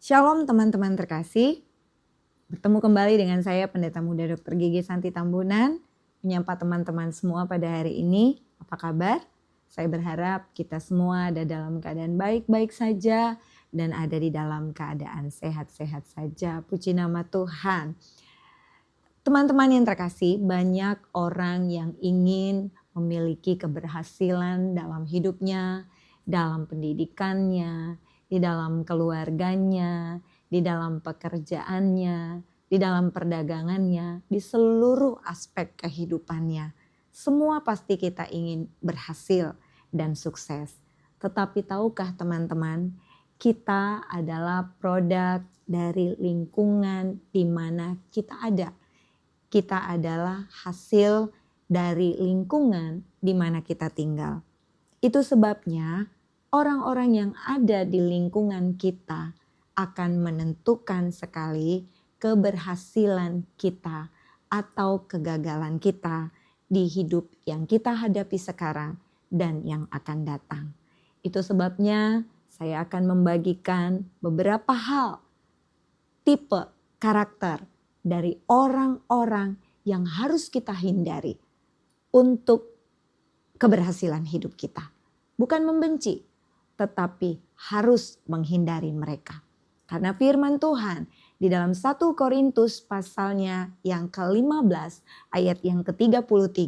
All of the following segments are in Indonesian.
Shalom teman-teman terkasih, bertemu kembali dengan saya Pendeta Muda Dr. Gigi Santi Tambunan, menyapa teman-teman semua pada hari ini. Apa kabar? Saya berharap kita semua ada dalam keadaan baik-baik saja dan ada di dalam keadaan sehat-sehat saja. Puji nama Tuhan. Teman-teman yang terkasih, banyak orang yang ingin memiliki keberhasilan dalam hidupnya, dalam pendidikannya, di dalam keluarganya, di dalam pekerjaannya, di dalam perdagangannya, di seluruh aspek kehidupannya. Semua pasti kita ingin berhasil dan sukses. Tetapi tahukah teman-teman, kita adalah produk dari lingkungan di mana kita ada. Kita adalah hasil dari lingkungan di mana kita tinggal. Itu sebabnya orang-orang yang ada di lingkungan kita akan menentukan sekali keberhasilan kita atau kegagalan kita di hidup yang kita hadapi sekarang dan yang akan datang. Itu sebabnya saya akan membagikan beberapa hal, tipe karakter dari orang-orang yang harus kita hindari untuk keberhasilan hidup kita. Bukan membenci, tetapi harus menghindari mereka. Karena firman Tuhan di dalam 1 Korintus pasalnya yang ke-15 ayat yang ke-33.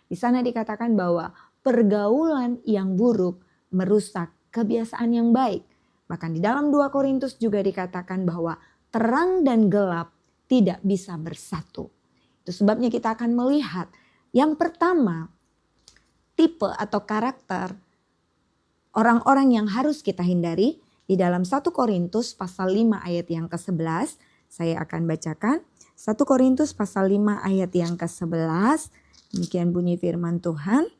Di sana dikatakan bahwa pergaulan yang buruk merusak kebiasaan yang baik. Bahkan di dalam 2 Korintus juga dikatakan bahwa terang dan gelap tidak bisa bersatu. Itu sebabnya kita akan melihat yang pertama, tipe atau karakter orang-orang yang harus kita hindari di dalam 1 Korintus pasal 5 ayat yang ke-11. Saya akan bacakan 1 Korintus pasal 5 ayat yang ke-11. Demikian bunyi firman Tuhan.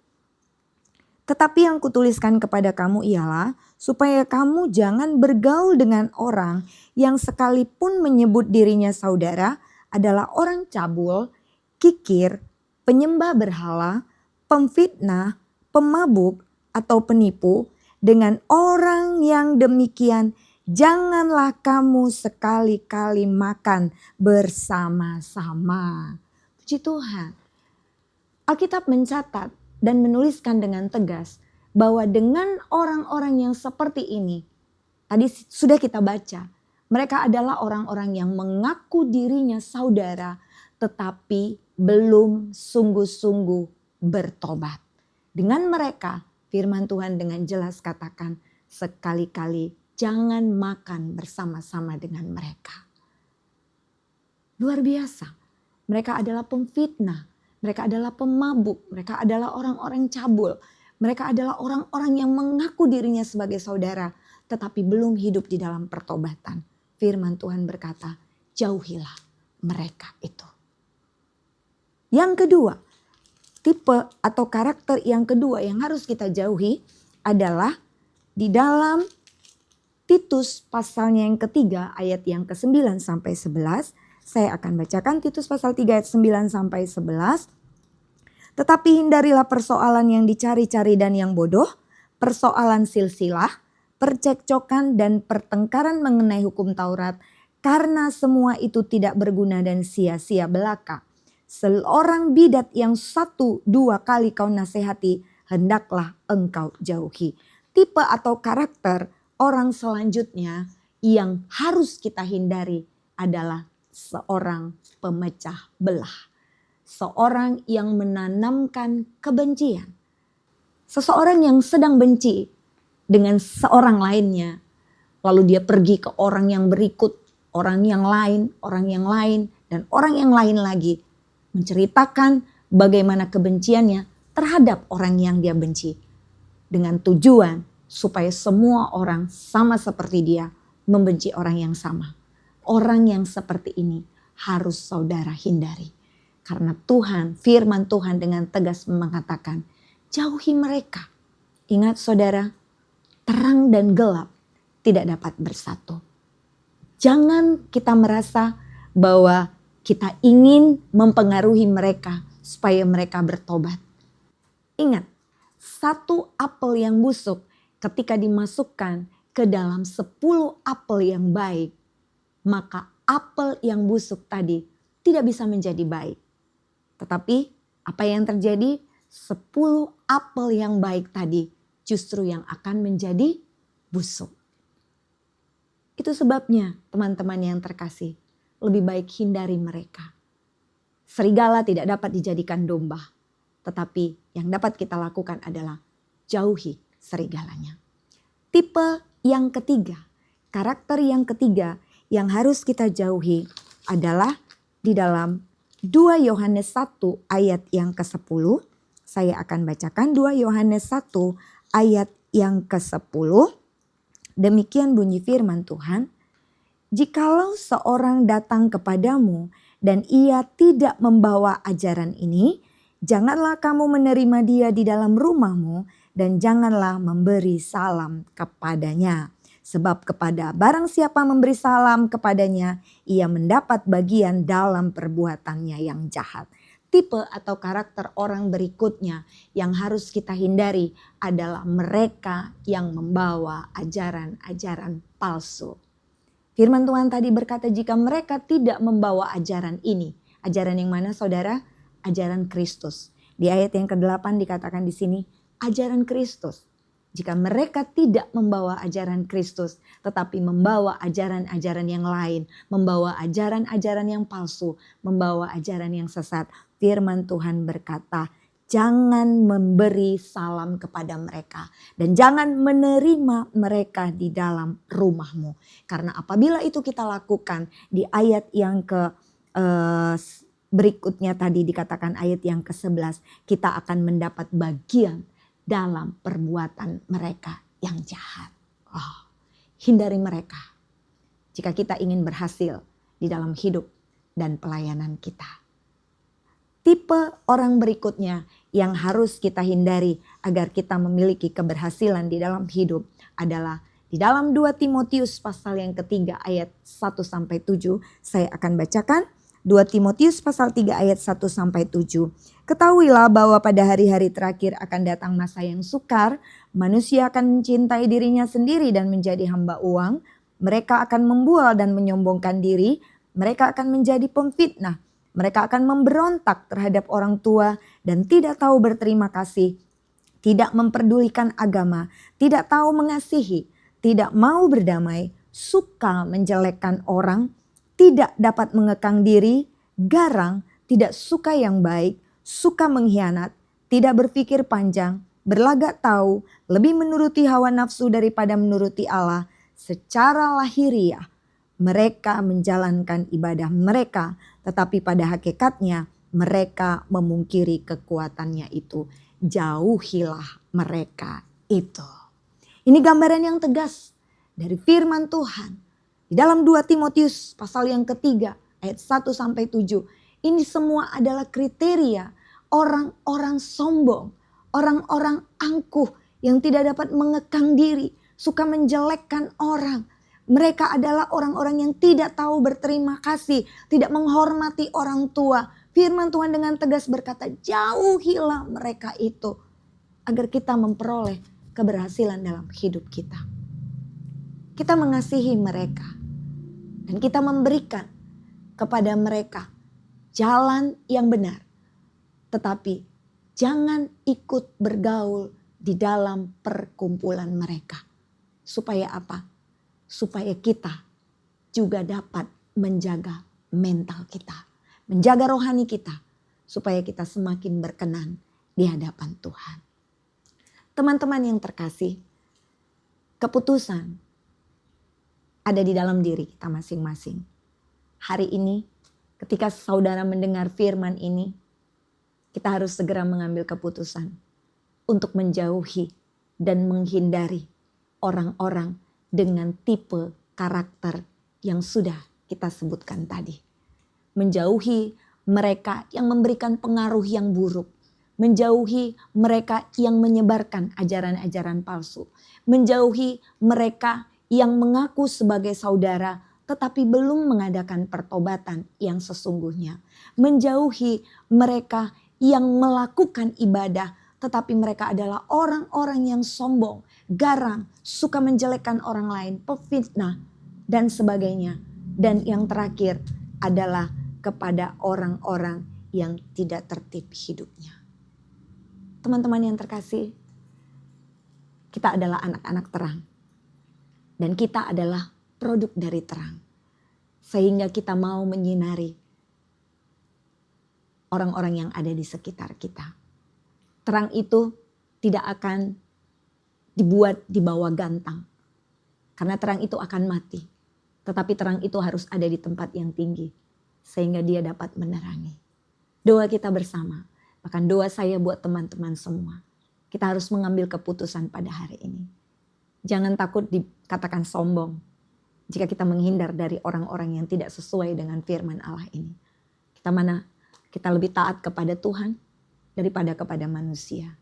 Tetapi yang kutuliskan kepada kamu ialah supaya kamu jangan bergaul dengan orang yang sekalipun menyebut dirinya saudara adalah orang cabul, kikir, penyembah berhala, pemfitnah, pemabuk atau penipu. Dengan orang yang demikian janganlah kamu sekali-kali makan bersama-sama. Puji Tuhan. Alkitab mencatat dan menuliskan dengan tegas bahwa dengan orang-orang yang seperti ini, tadi sudah kita baca, mereka adalah orang-orang yang mengaku dirinya saudara tetapi belum sungguh-sungguh bertobat. Dengan mereka, firman Tuhan dengan jelas katakan, sekali-kali jangan makan bersama-sama dengan mereka. Luar biasa, mereka adalah pemfitnah. Mereka adalah pemabuk, mereka adalah orang-orang cabul. Mereka adalah orang-orang yang mengaku dirinya sebagai saudara tetapi belum hidup di dalam pertobatan. Firman Tuhan berkata, jauhilah mereka itu. Yang kedua, tipe atau karakter yang kedua yang harus kita jauhi adalah di dalam Titus pasalnya yang ketiga ayat yang ke-9 sampai 11. Saya akan bacakan Titus pasal 3 ayat 9 sampai 11. Tetapi hindarilah persoalan yang dicari-cari dan yang bodoh, persoalan silsilah, percekcokan dan pertengkaran mengenai hukum Taurat, karena semua itu tidak berguna dan sia-sia belaka. Seorang bidat yang 1-2 kali kau nasihati, hendaklah engkau jauhi. Tipe atau karakter orang selanjutnya yang harus kita hindari adalah seorang pemecah belah. Seorang yang menanamkan kebencian. Seseorang yang sedang benci dengan seorang lainnya. Lalu dia pergi ke orang yang berikut, orang yang lain, dan orang yang lain lagi. Menceritakan bagaimana kebenciannya terhadap orang yang dia benci. Dengan tujuan supaya semua orang sama seperti dia membenci orang yang sama. Orang yang seperti ini harus saudara hindari. Karena Tuhan, firman Tuhan dengan tegas mengatakan, jauhi mereka. Ingat saudara, terang dan gelap tidak dapat bersatu. Jangan kita merasa bahwa kita ingin mempengaruhi mereka supaya mereka bertobat. Ingat, satu apel yang busuk ketika dimasukkan ke dalam 10 apel yang baik, maka apel yang busuk tadi tidak bisa menjadi baik. Tetapi apa yang terjadi? 10 apel yang baik tadi justru yang akan menjadi busuk. Itu sebabnya teman-teman yang terkasih, lebih baik hindari mereka. Serigala tidak dapat dijadikan domba, tetapi yang dapat kita lakukan adalah jauhi serigalanya. Tipe yang ketiga, karakter yang ketiga yang harus kita jauhi adalah di dalam 2 Yohanes 1 ayat yang ke-10. Saya akan bacakan 2 Yohanes 1 ayat yang ke-10. Demikian bunyi firman Tuhan, "Jikalau seorang datang kepadamu dan ia tidak membawa ajaran ini, janganlah kamu menerima dia di dalam rumahmu dan janganlah memberi salam kepadanya. Sebab kepada barang siapa memberi salam kepadanya, ia mendapat bagian dalam perbuatannya yang jahat." Tipe atau karakter orang berikutnya yang harus kita hindari adalah mereka yang membawa ajaran-ajaran palsu. Firman Tuhan tadi berkata jika mereka tidak membawa ajaran ini. Ajaran yang mana saudara? Ajaran Kristus. Di ayat yang ke-8 dikatakan di sini, ajaran Kristus. Jika mereka tidak membawa ajaran Kristus, tetapi membawa ajaran-ajaran yang lain, membawa ajaran-ajaran yang palsu, membawa ajaran yang sesat, firman Tuhan berkata, jangan memberi salam kepada mereka dan jangan menerima mereka di dalam rumahmu. Karena apabila itu kita lakukan di ayat yang berikutnya tadi dikatakan ayat yang ke-11, kita akan mendapat bagian dalam perbuatan mereka yang jahat. Hindari mereka jika kita ingin berhasil di dalam hidup dan pelayanan kita. Tipe orang berikutnya yang harus kita hindari agar kita memiliki keberhasilan di dalam hidup adalah di dalam 2 Timotius pasal yang ketiga ayat 1-7. Saya akan bacakan 2 Timotius pasal 3 ayat 1-7. Ketahuilah bahwa pada hari-hari terakhir akan datang masa yang sukar. Manusia akan mencintai dirinya sendiri dan menjadi hamba uang. Mereka akan membual dan menyombongkan diri. Mereka akan menjadi pemfitnah. Mereka akan memberontak terhadap orang tua dan tidak tahu berterima kasih. Tidak memperdulikan agama. Tidak tahu mengasihi. Tidak mau berdamai. Suka menjelekkan orang. Tidak dapat mengekang diri. Garang. Tidak suka yang baik. Suka mengkhianat, tidak berpikir panjang, berlagak tahu, lebih menuruti hawa nafsu daripada menuruti Allah. Secara lahiriah mereka menjalankan ibadah mereka, tetapi pada hakikatnya mereka memungkiri kekuatannya itu. Jauhilah mereka itu. Ini gambaran yang tegas dari firman Tuhan. Di dalam 2 Timotius pasal yang ketiga ayat 1-7. Ini semua adalah kriteria orang-orang sombong, orang-orang angkuh yang tidak dapat mengekang diri, suka menjelekkan orang. Mereka adalah orang-orang yang tidak tahu berterima kasih, tidak menghormati orang tua. Firman Tuhan dengan tegas berkata, jauhilah mereka itu agar kita memperoleh keberhasilan dalam hidup kita. Kita mengasihi mereka dan kita memberikan kepada mereka jalan yang benar. Tetapi jangan ikut bergaul di dalam perkumpulan mereka. Supaya apa? Supaya kita juga dapat menjaga mental kita. Menjaga rohani kita. Supaya kita semakin berkenan di hadapan Tuhan. Teman-teman yang terkasih, keputusan ada di dalam diri kita masing-masing. Hari ini ketika saudara mendengar firman ini, kita harus segera mengambil keputusan untuk menjauhi dan menghindari orang-orang dengan tipe karakter yang sudah kita sebutkan tadi. Menjauhi mereka yang memberikan pengaruh yang buruk. Menjauhi mereka yang menyebarkan ajaran-ajaran palsu. Menjauhi mereka yang mengaku sebagai saudara tetapi belum mengadakan pertobatan yang sesungguhnya. Menjauhi mereka yang melakukan ibadah tetapi mereka adalah orang-orang yang sombong, garang, suka menjelekkan orang lain, pefitnah dan sebagainya. Dan yang terakhir adalah kepada orang-orang yang tidak tertib hidupnya. Teman-teman yang terkasih, kita adalah anak-anak terang. Dan kita adalah produk dari terang. Sehingga kita mau menyinari orang-orang yang ada di sekitar kita. Terang itu tidak akan dibuat di bawah gantang. Karena terang itu akan mati. Tetapi terang itu harus ada di tempat yang tinggi. Sehingga dia dapat menerangi. Doa kita bersama. Bahkan doa saya buat teman-teman semua. Kita harus mengambil keputusan pada hari ini. Jangan takut dikatakan sombong. Jika kita menghindar dari orang-orang yang tidak sesuai dengan firman Allah ini. Kita lebih taat kepada Tuhan daripada kepada manusia.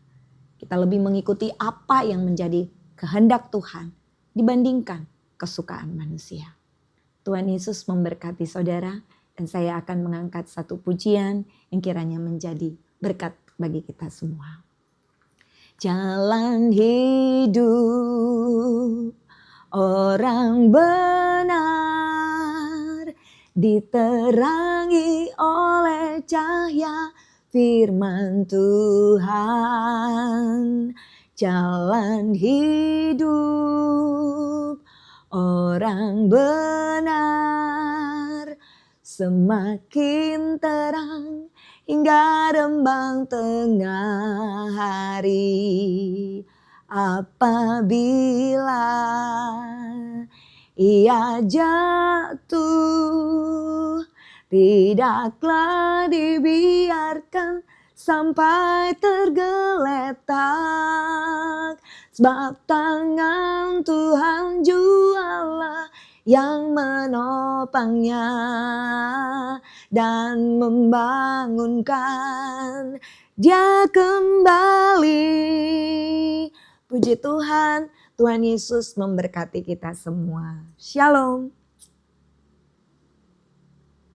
Kita lebih mengikuti apa yang menjadi kehendak Tuhan dibandingkan kesukaan manusia. Tuhan Yesus memberkati saudara dan saya akan mengangkat satu pujian yang kiranya menjadi berkat bagi kita semua. Jalan hidup orang benar diterangi oleh cahaya firman Tuhan. Jalan hidup orang benar semakin terang hingga rembang tengah hari. Apabila ia jatuh, tidaklah dibiarkan sampai tergeletak. Sebab tangan Tuhan jualah yang menopangnya dan membangunkan dia kembali. Puji Tuhan, Tuhan Yesus memberkati kita semua. Shalom.